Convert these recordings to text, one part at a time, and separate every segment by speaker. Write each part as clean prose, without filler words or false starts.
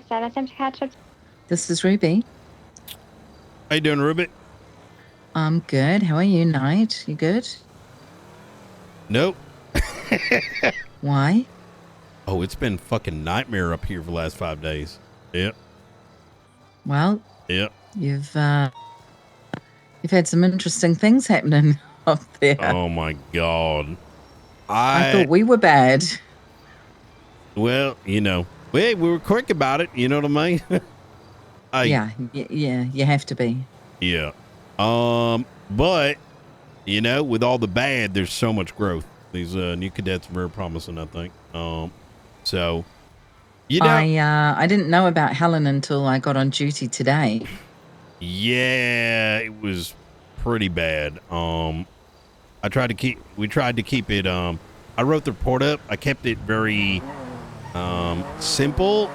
Speaker 1: This is Ruby.
Speaker 2: How you doing, Ruby?
Speaker 1: I'm good. How are you, Knight? You good?
Speaker 2: Nope.
Speaker 1: Why?
Speaker 2: Oh, it's been fucking nightmare up here for the last 5 days. Yep.
Speaker 1: Well,
Speaker 2: Yep.
Speaker 1: you've had some interesting things happening up there.
Speaker 2: Oh my God.
Speaker 1: I thought we were bad.
Speaker 2: Well, you know, we were quick about it. You know what I mean?
Speaker 1: Yeah, you have to be.
Speaker 2: Yeah. But you know, with all the bad, there's so much growth. These new cadets are very promising, I think. So you know,
Speaker 1: I didn't know about Helen until I got on duty today.
Speaker 2: Yeah, it was pretty bad. We tried to keep it, I wrote the report up. I kept it very simple,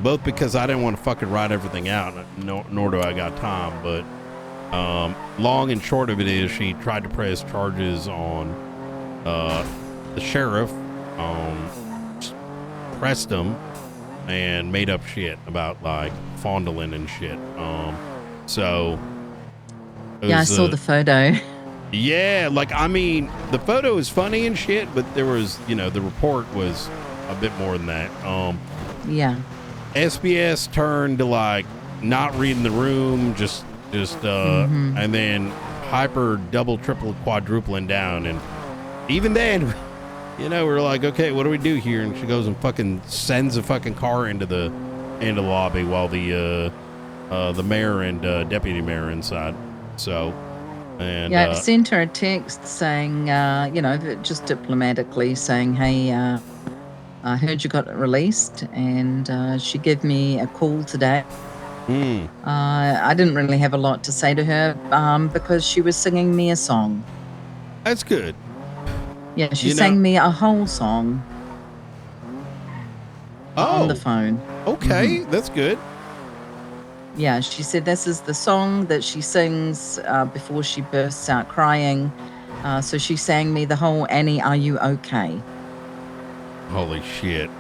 Speaker 2: both because I didn't want to fucking write everything out, nor do I got time. But long and short of it is, she tried to press charges on the sheriff, pressed him, and made up shit about like fondling and shit. So
Speaker 1: yeah, I saw the photo.
Speaker 2: Yeah, like, I mean, the photo is funny and shit, but there was, you know, the report was a bit more than that.
Speaker 1: Yeah.
Speaker 2: SBS turned to like not reading the room, just and then hyper double, triple, quadrupling down, and even then, you know, we're like, okay, what do we do here? And she goes and fucking sends a fucking car into the lobby while the mayor and deputy mayor are inside. So. And,
Speaker 1: yeah, I sent her a text saying, you know, just diplomatically saying, hey, I heard you got released, and she gave me a call today. I didn't really have a lot to say to her because she was singing me a song.
Speaker 2: That's good.
Speaker 1: Yeah, she sang me a whole song on the phone.
Speaker 2: Okay, that's good.
Speaker 1: Yeah, she said this is the song that she sings before she bursts out crying. So she sang me the whole Annie, Are You Okay?
Speaker 2: Holy shit.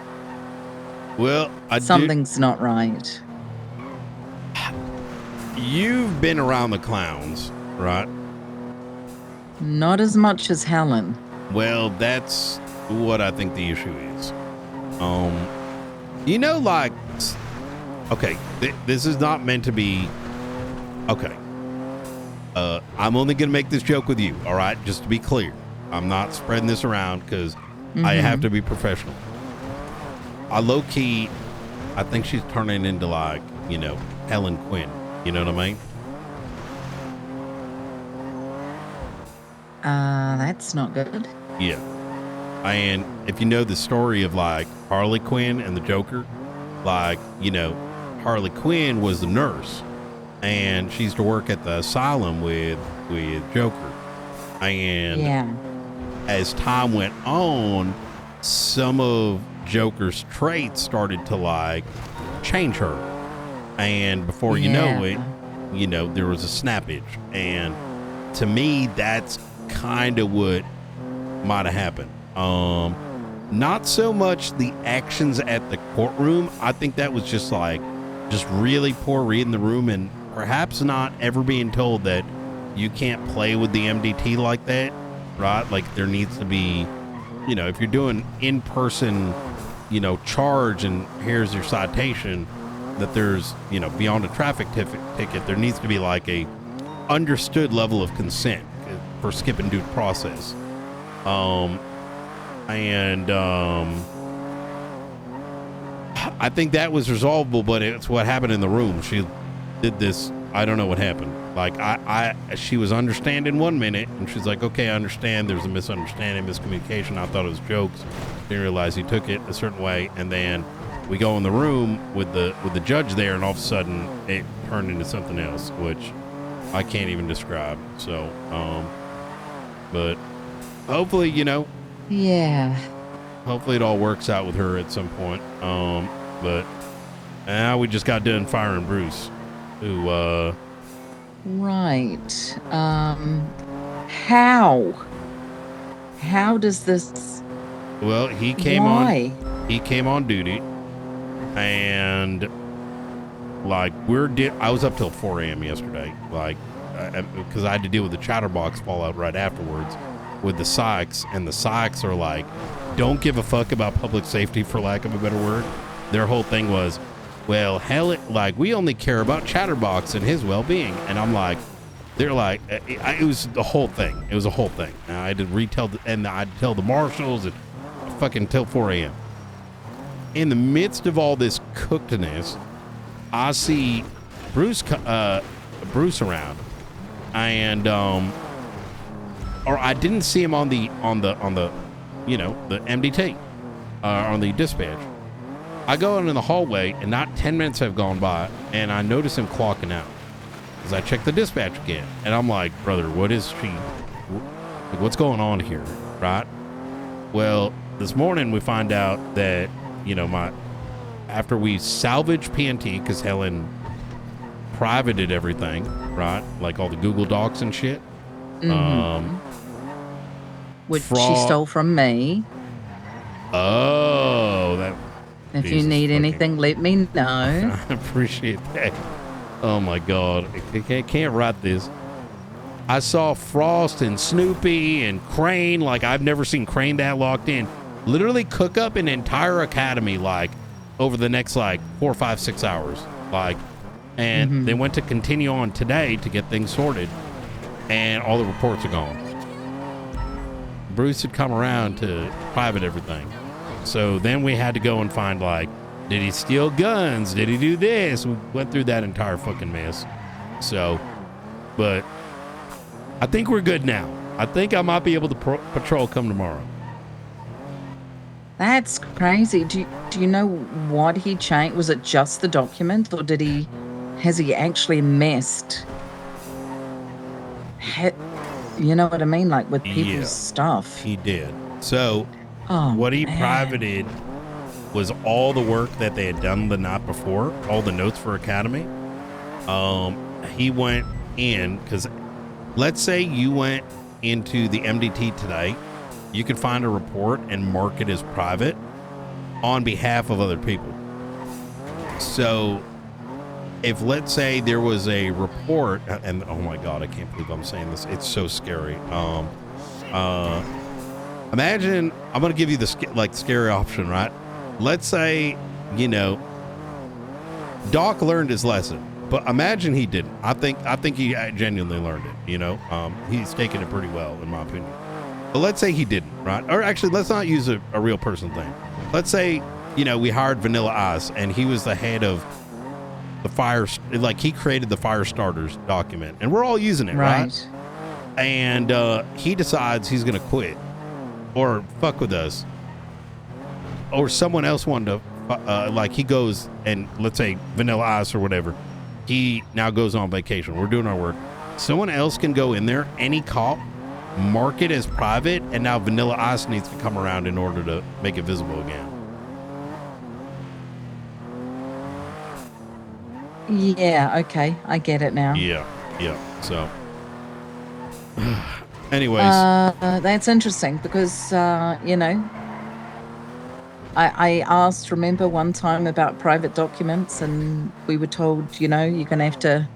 Speaker 2: Well,
Speaker 1: something's not right.
Speaker 2: You've been around the clowns, right?
Speaker 1: Not as much as Helen.
Speaker 2: Well, that's what I think the issue is. You know, like, okay, this is not meant to be. Okay. I'm only going to make this joke with you, all right? Just to be clear. I'm not spreading this around because I have to be professional. I low-key, I think she's turning into, like, you know, Helen Quinn. You know what I mean?
Speaker 1: That's not good.
Speaker 2: Yeah. And if you know the story of, like, Harley Quinn and the Joker, like, you know, Harley Quinn was the nurse, and she used to work at the asylum with Joker. And as time went on, some of Joker's traits started to like change her. And before you know it, you know, there was a snappage. And to me, that's kind of what might have happened. Not so much the actions at the courtroom. I think that was just really poor reading the room, and perhaps not ever being told that you can't play with the MDT like that, right? Like, there needs to be, you know, if you're doing in-person, you know, charge and here's your citation, that there's, you know, beyond a traffic ticket, there needs to be like a understood level of consent for skipping due process. I think that was resolvable, but it's what happened in the room. She did this. I don't know what happened. Like, she was understanding 1 minute, and she's like, okay, I understand. There's a misunderstanding, miscommunication. I thought it was jokes. Didn't realize he took it a certain way. And then we go in the room with the judge there, and all of a sudden it turned into something else, which I can't even describe. So, but hopefully, you know.
Speaker 1: Yeah.
Speaker 2: Hopefully it all works out with her at some point. But now we just got done firing Bruce, who,
Speaker 1: Right. How does this...
Speaker 2: Well, he came on duty. And like I was up till 4 a.m. yesterday, like because I had to deal with the chatterbox fallout right afterwards with the psychs, and the psychs are like, don't give a fuck about public safety, for lack of a better word. Their whole thing was, well, hell, like, we only care about chatterbox and his well-being. And I'm like, they're like, it was the whole thing. It was a whole thing. And I had to and I had to tell the marshals and fucking till 4 a.m. In the midst of all this cookedness, I see Bruce around, and or I didn't see him on the you know, the MDT on the dispatch. I go into the hallway, and not 10 minutes have gone by, and I notice him clocking out. As I check the dispatch again, and I'm like, brother, what's going on here, right? Well, this morning we find out that, you know, after we salvaged PNT, because Helen privated everything, right? Like all the Google Docs and shit.
Speaker 1: Mm-hmm. Which she stole from me.
Speaker 2: Oh, that.
Speaker 1: If you need anything, let me know.
Speaker 2: I appreciate that. Oh my God, I can't write this. I saw Frost and Snoopy and Crane, like I've never seen Crane that locked in, literally cook up an entire academy, like over the next like 4, 5, 6 hours, like, and they went to continue on today to get things sorted, and all the reports are gone. Bruce had come around to private everything. So then we had to go and find, like, did he steal guns? Did he do this? We went through that entire fucking mess. So, but I think we're good now. I think I might be able to patrol come tomorrow.
Speaker 1: That's crazy. Do you know what he changed? Was it just the document, or has he actually messed? You know what I mean? Like with people's stuff.
Speaker 2: He did. So what he privated was all the work that they had done the night before, all the notes for Academy. He went in, because let's say you went into the MDT today, you can find a report and mark it as private on behalf of other people. So if, let's say, there was a report, and oh my God, I can't believe I'm saying this. It's so scary. Imagine, I'm going to give you the scary option, right? Let's say, you know, Doc learned his lesson, but imagine he didn't. I think he genuinely learned it, you know? He's taken it pretty well, in my opinion. But let's say he didn't, right? Or actually, let's not use a real person thing. Let's say, you know, we hired Vanilla Ice, and he was the head of the fire, like he created the fire starters document, and we're all using it, right? And he decides he's going to quit or fuck with us, or someone else wanted to, like he goes and, let's say, Vanilla Ice or whatever, he now goes on vacation. We're doing our work. Someone else can go in there, any cop, mark it as private, and now Vanilla Ice needs to come around in order to make it visible again.
Speaker 1: Yeah, okay, I get it now.
Speaker 2: Yeah. So, anyways,
Speaker 1: that's interesting because you know, I asked, remember one time about private documents, and we were told, you know, you're gonna have to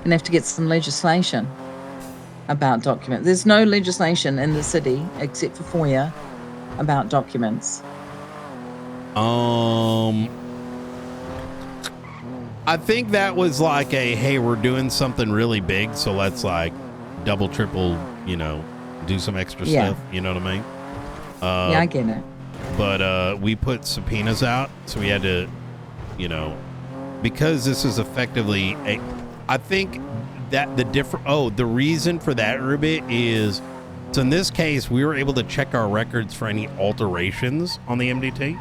Speaker 1: get some legislation about documents. There's no legislation in the city except for FOIA about documents.
Speaker 2: I think that was like hey, we're doing something really big, so let's like double, triple, you know, do some extra stuff. You know what I mean?
Speaker 1: Yeah, I get it.
Speaker 2: But we put subpoenas out, so we had to, you know, because this is effectively I think that the reason for that, Rubit, is, so in this case, we were able to check our records for any alterations on the MDT.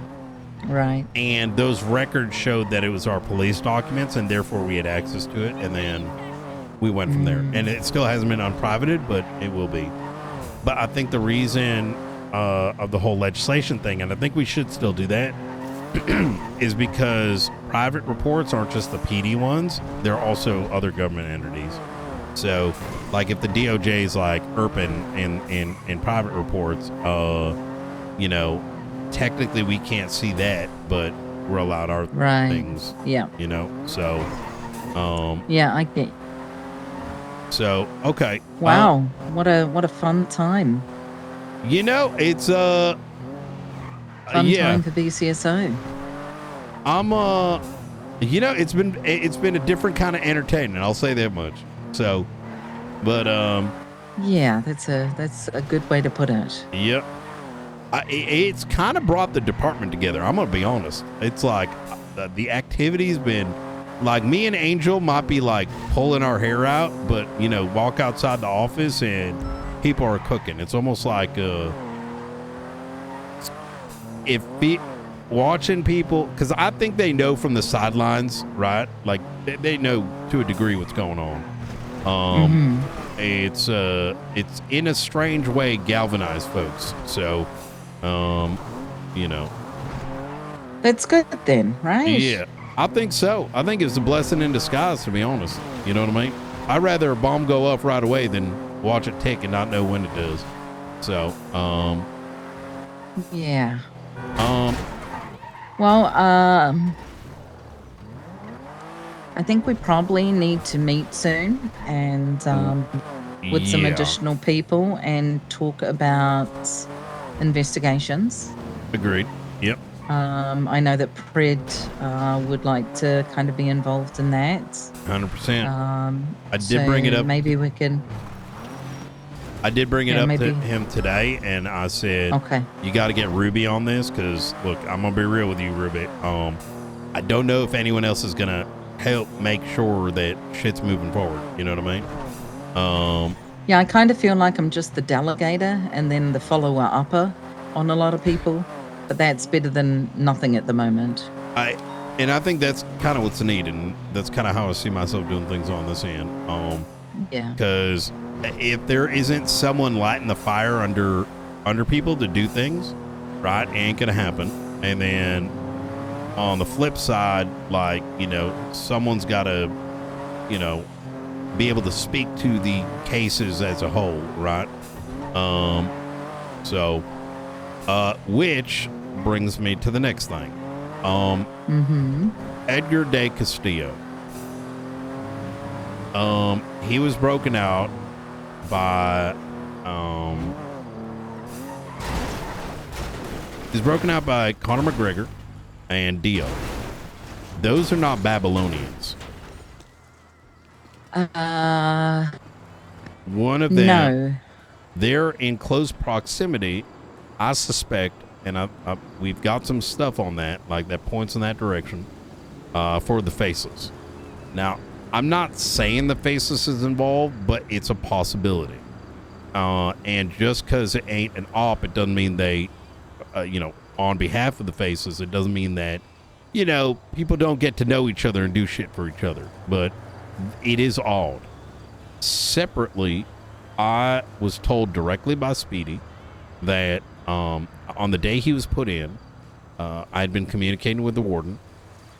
Speaker 1: Right.
Speaker 2: And those records showed that it was our police documents, and therefore we had access to it, and then we went from there. And it still hasn't been unprivated, but it will be. But I think the reason of the whole legislation thing, and I think we should still do that, is because private reports aren't just the PD ones, they're also other government entities. So, like, if the DOJ is like ERPing in private reports, you know, technically we can't see that, but roll out our
Speaker 1: Right.
Speaker 2: things.
Speaker 1: Yeah.
Speaker 2: You know, so
Speaker 1: Yeah, I get.
Speaker 2: So okay.
Speaker 1: Wow, what a fun time.
Speaker 2: You know, it's
Speaker 1: Fun
Speaker 2: yeah.
Speaker 1: time for BCSO.
Speaker 2: I'm you know, it's been a different kind of entertainment. I'll say that much. So, but
Speaker 1: yeah, that's a good way to put it.
Speaker 2: Yep. It's kind of brought the department together. I'm gonna be honest. It's like the activity's been like me and Angel might be like pulling our hair out, but you know, walk outside the office and people are cooking. It's almost like watching people, because I think they know from the sidelines, right? Like they know to a degree what's going on. It's in a strange way galvanized folks. So, you know,
Speaker 1: that's good then, right?
Speaker 2: Yeah, I think so. I think it's a blessing in disguise, to be honest. You know what I mean? I'd rather a bomb go off right away than watch it tick and not know when it does. So,
Speaker 1: yeah. Well, I think we probably need to meet soon and with some additional people and talk about investigations.
Speaker 2: Agreed. Yep.
Speaker 1: I know that Pred would like to kind of be involved in that.
Speaker 2: 100%. I did
Speaker 1: so
Speaker 2: bring it up.
Speaker 1: Maybe we can.
Speaker 2: I did bring it up to him today, and I said,
Speaker 1: okay,
Speaker 2: you got to get Ruby on this because, look, I'm going to be real with you, Ruby. I don't know if anyone else is going to help make sure that shit's moving forward. You know what I mean?
Speaker 1: Yeah, I kind of feel like I'm just the delegator and then the follower-upper on a lot of people, but that's better than nothing at the moment.
Speaker 2: And I think that's kind of what's needed, and that's kind of how I see myself doing things on this end.
Speaker 1: Yeah.
Speaker 2: Because if there isn't someone lighting the fire under people to do things, right, it ain't gonna happen. And then on the flip side, like, you know, someone's got to, you know, be able to speak to the cases as a whole, right? Which brings me to the next thing. Edgar de Castillo. He was broken out by Conor McGregor and Dio. Those are not Babylonians. One of them.
Speaker 1: No.
Speaker 2: They're in close proximity, I suspect, and we've got some stuff on that, like that points in that direction, for the Faceless. Now, I'm not saying the Faceless is involved, but it's a possibility. And just because it ain't an op, it doesn't mean they, you know, on behalf of the Faceless, it doesn't mean that, you know, people don't get to know each other and do shit for each other. But it is odd. Separately, I was told directly by Speedy that on the day he was put in, I had been communicating with the warden,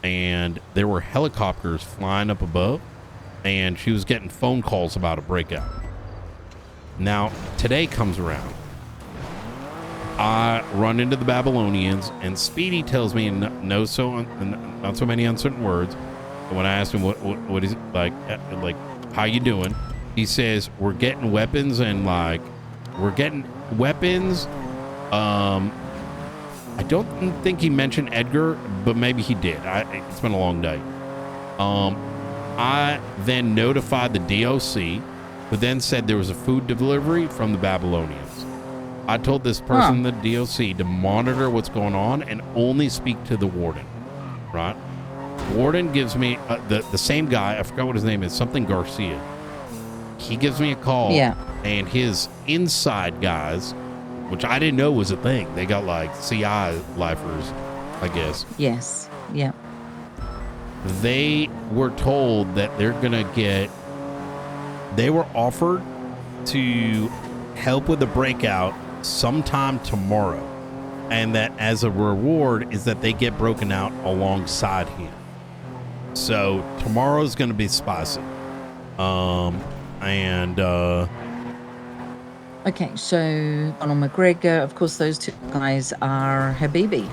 Speaker 2: and there were helicopters flying up above, and she was getting phone calls about a breakout. Now, today comes around. I run into the Babylonians, and Speedy tells me in not so many uncertain words. When I asked him what is it like how you doing, he says we're getting weapons and I don't think he mentioned Edgar, but maybe he did. It's been a long day. I then notified the DOC, who then said there was a food delivery from the Babylonians. I told this person, the DOC, to monitor what's going on and only speak to the warden, right? Warden gives me the same guy. I forgot what his name is. Something Garcia. He gives me a call.
Speaker 1: Yeah.
Speaker 2: And his inside guys, which I didn't know was a thing. They got like CI lifers, I guess.
Speaker 1: Yes. Yeah.
Speaker 2: They were told that they were offered to help with the breakout sometime tomorrow. And that as a reward is that they get broken out alongside him. So tomorrow's going to be spicy.
Speaker 1: Okay, so Conor McGregor, of course, those two guys are Habibi.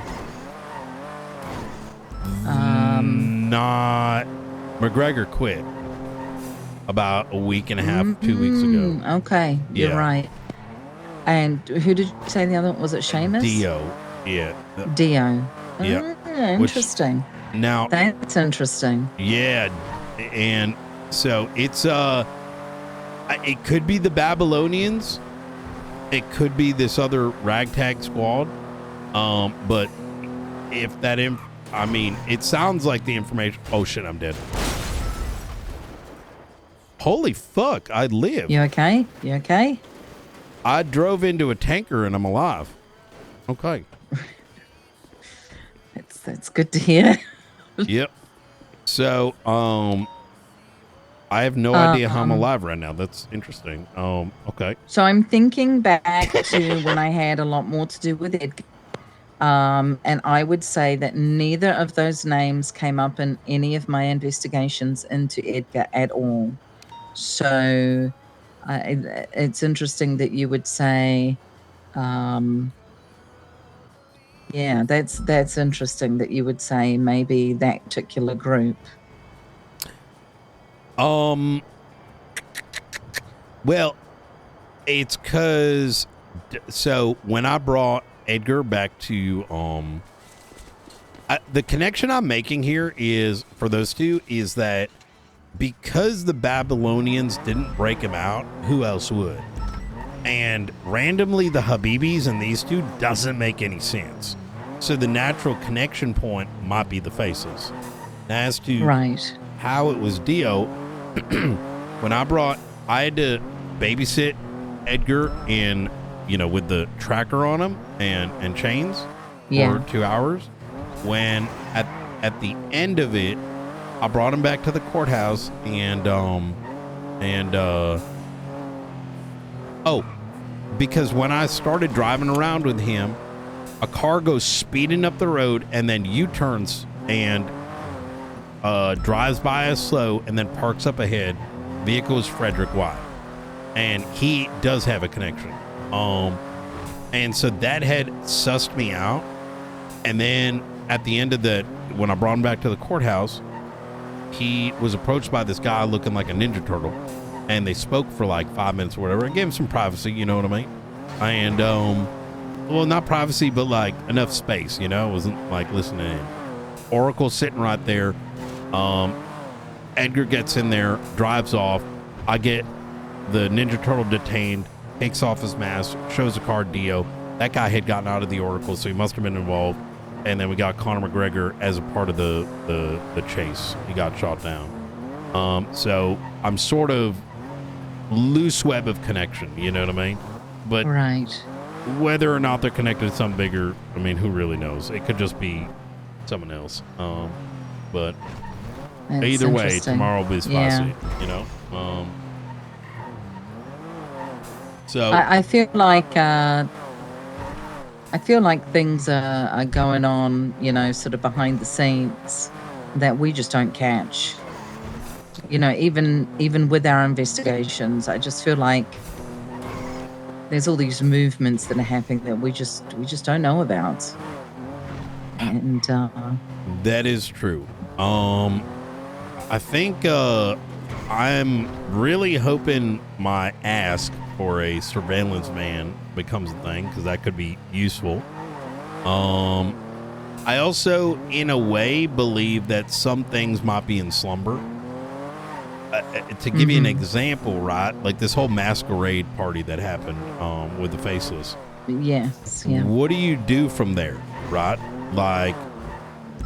Speaker 2: not. McGregor quit about a week and a half, 2 weeks ago.
Speaker 1: Okay, you're right. And who did you say the other one? Was it Seamus?
Speaker 2: Dio. Yeah.
Speaker 1: Dio.
Speaker 2: Yeah.
Speaker 1: Interesting.
Speaker 2: Now
Speaker 1: that's interesting.
Speaker 2: Yeah. And so it's it could be the Babylonians. It could be this other ragtag squad. But if that I mean, it sounds like the information. Oh shit, I'm dead. Holy fuck, I live.
Speaker 1: You okay? You okay?
Speaker 2: I drove into a tanker and I'm alive. Okay.
Speaker 1: That's good to hear.
Speaker 2: Yep. So, I have no idea how I'm alive right now. That's interesting. Okay.
Speaker 1: So I'm thinking back to when I had a lot more to do with Edgar. And I would say that neither of those names came up in any of my investigations into Edgar at all. So it's interesting that you would say, yeah, that's interesting that you would say maybe that particular group.
Speaker 2: Well, it's because, so when I brought Edgar back to, the connection I'm making here is, for those two, is that because the Babylonians didn't break him out, who else would? And randomly the Habibis and these two doesn't make any sense. So the natural connection point might be the faces. As to how it was Dio, when I had to babysit Edgar in, with the tracker on him and chains for 2 hours. When at the end of it, I brought him back to the courthouse because when I started driving around with him, a car goes speeding up the road and then U-turns and drives by us slow and then parks up ahead. Vehicle is Frederick White, and he does have a connection. And so that had sussed me out. And then at the end of that, when I brought him back to the courthouse, he was approached by this guy looking like a Ninja Turtle, and they spoke for like 5 minutes or whatever. I gave him some privacy, you know what I mean? And well, not privacy, but like enough space, it wasn't like listening in. Oracle sitting right there. Edgar gets in there, drives off. I get the Ninja Turtle detained, takes off his mask, shows the card Dio. That guy had gotten out of the Oracle, so he must have been involved. And then we got Conor McGregor as a part of the chase. He got shot down. So I'm sort of loose web of connection, you know what I mean? But whether or not they're connected to something bigger, I mean, who really knows? It could just be someone else. But that's either way, tomorrow will be spicy, So
Speaker 1: I feel like things are going on, sort of behind the scenes that we just don't catch. Even with our investigations, I just feel like there's all these movements that are happening that we just don't know about. And
Speaker 2: that is true. I think I'm really hoping my ask for a surveillance man becomes a thing, because that could be useful. I also, in a way, believe that some things might be in slumber. To give you an example, right? Like this whole masquerade party that happened with the Faceless.
Speaker 1: Yes, yeah.
Speaker 2: What do you do from there, right? Like,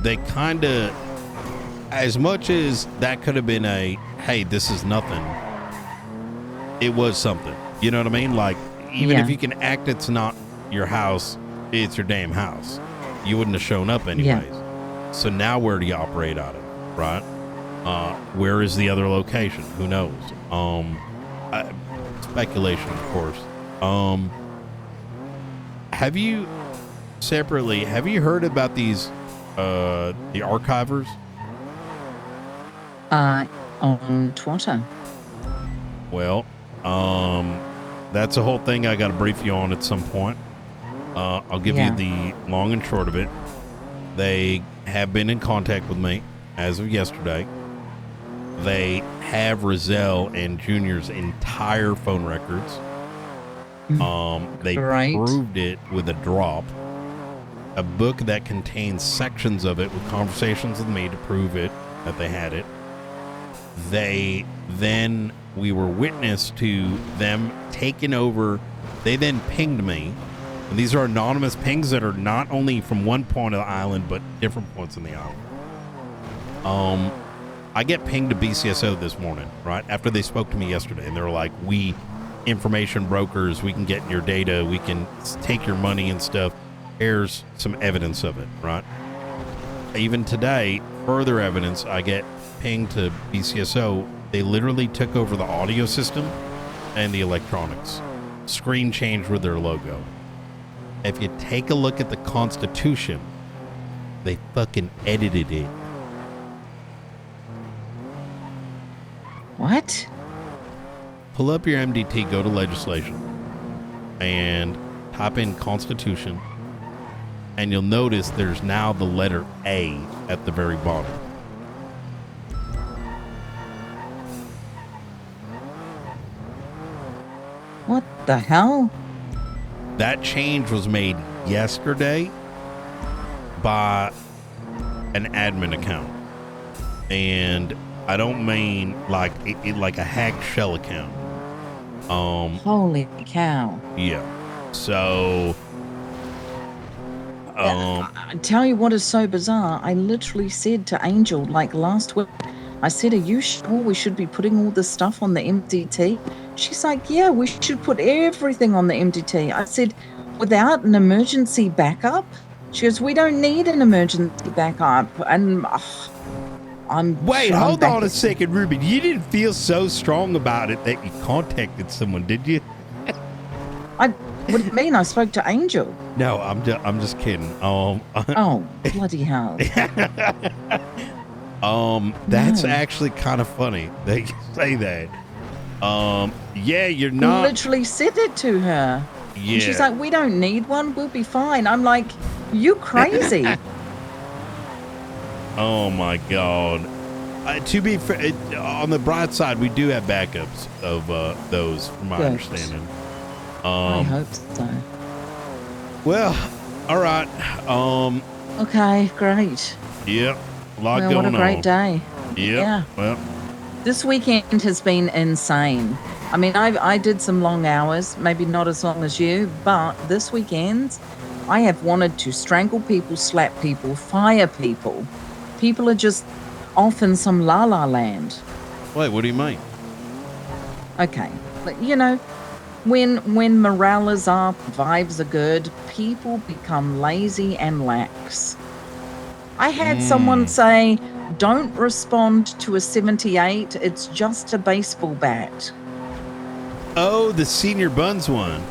Speaker 2: they kind of, as much as that could have been a, hey, this is nothing, it was something. You know what I mean? Like, even if you can act it's not your house, it's your damn house. You wouldn't have shown up anyways. So now where do you operate out of, right? Where is the other location? Who knows? Speculation, of course. Have you heard about these, the archivers?
Speaker 1: On Twitter.
Speaker 2: Well, that's a whole thing I got to brief you on at some point. I'll give you the long and short of it. They have been in contact with me. as of yesterday, they have Roselle and Junior's entire phone records. They proved it with a drop, a book that contains sections of it with conversations with me to prove it, that they had it. We were witness to them taking over. They then pinged me. And these are anonymous pings that are not only from one point of the island, but different points in the island. I get pinged to BCSO this morning, right? After they spoke to me yesterday, and they were like, we information brokers, we can get your data, we can take your money and stuff. Here's some evidence of it, right? Even today, further evidence, I get pinged to BCSO. They literally took over the audio system and the electronics. Screen changed with their logo. If you take a look at the Constitution, they fucking edited it.
Speaker 1: What?
Speaker 2: Pull up your MDT, go to legislation, and type in Constitution, and you'll notice there's now the letter A at the very bottom.
Speaker 1: What the hell?
Speaker 2: That change was made yesterday by an admin account. And I don't mean like like a hacked shell account.
Speaker 1: Holy cow.
Speaker 2: Yeah. So
Speaker 1: I tell you what is so bizarre. I literally said to Angel like last week, I said, are you sure we should be putting all this stuff on the MDT? She's like, yeah, we should put everything on the MDT. I said, without an emergency backup? She goes, we don't need an emergency backup. And
Speaker 2: hold on a second, Ruby. You didn't feel so strong about it that you contacted someone, did you?
Speaker 1: What do you mean? I spoke to Angel.
Speaker 2: No, I'm just kidding.
Speaker 1: Oh, bloody hell.
Speaker 2: That's actually kind of funny that you say that. Yeah, you're not.
Speaker 1: I literally said it to her.
Speaker 2: Yeah.
Speaker 1: And she's like, we don't need one. We'll be fine. I'm like, you crazy.
Speaker 2: Oh my God. To be fair, on the bright side, we do have backups of those, from my understanding.
Speaker 1: I hope so.
Speaker 2: Well, all right.
Speaker 1: Okay, great.
Speaker 2: Yep. A lot going on.
Speaker 1: What a great day.
Speaker 2: Yep.
Speaker 1: Yeah.
Speaker 2: Well,
Speaker 1: this weekend has been insane. I mean, I did some long hours, maybe not as long as you, but this weekend I have wanted to strangle people, slap people, fire people. People are just off in some la-la land.
Speaker 2: Wait, what do you mean?
Speaker 1: Okay. But, you know, when morale is up, vibes are good, people become lazy and lax. I had someone say, don't respond to a 78, it's just a baseball bat.
Speaker 2: Oh, the Senior Buns one.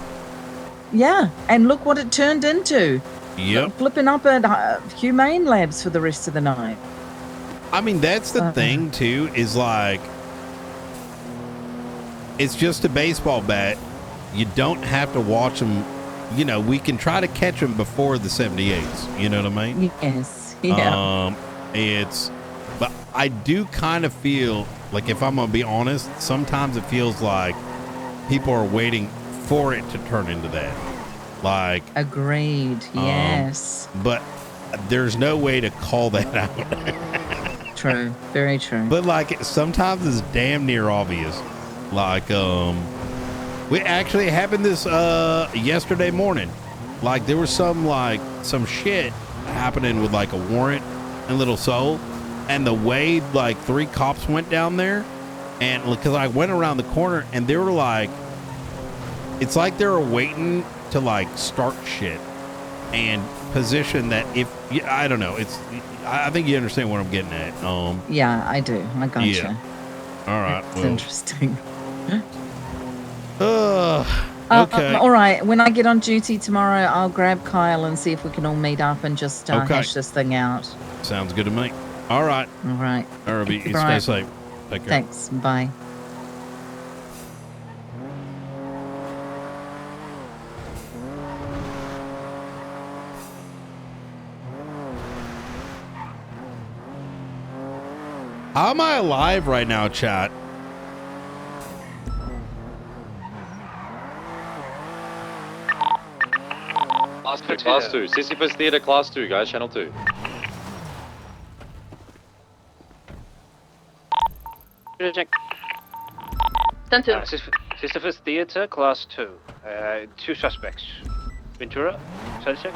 Speaker 1: Yeah, and look what it turned into.
Speaker 2: Yep.
Speaker 1: Flipping up at Humane Labs for the rest of the night.
Speaker 2: I mean, that's the thing, too, is like, it's just a baseball bat. You don't have to watch them. You know, we can try to catch them before the 78s. You know what I mean?
Speaker 1: Yes. Yeah.
Speaker 2: But I do kind of feel like, if I'm going to be honest, sometimes it feels like people are waiting for it to turn into that. Like,
Speaker 1: agreed. Yes.
Speaker 2: But there's no way to call that out.
Speaker 1: True. Very true.
Speaker 2: But like, sometimes it's damn near obvious. Like, we actually happened this yesterday morning. Like, there was some shit happening with like a warrant in Little Seoul, and the way like 3 cops went down there, and because I went around the corner and they were like, it's like they were waiting to like start shit and position that I don't know. I think you understand what I'm getting at.
Speaker 1: Yeah, I do. I gotcha.
Speaker 2: Yeah. All right.
Speaker 1: It's interesting.
Speaker 2: Okay.
Speaker 1: All right. When I get on duty tomorrow, I'll grab Kyle and see if we can all meet up and just hash this thing out.
Speaker 2: Sounds good to me. All right.
Speaker 1: All right.
Speaker 2: All right. You stay safe. Take care.
Speaker 1: Thanks. Bye.
Speaker 2: How am I alive right now, chat?
Speaker 3: Class 2. Sisyphus Theater Class 2, guys. Channel 2.
Speaker 4: Check. Stand 2.
Speaker 5: Sisyphus Theater, Class 2. 2 suspects. Ventura, Sunset.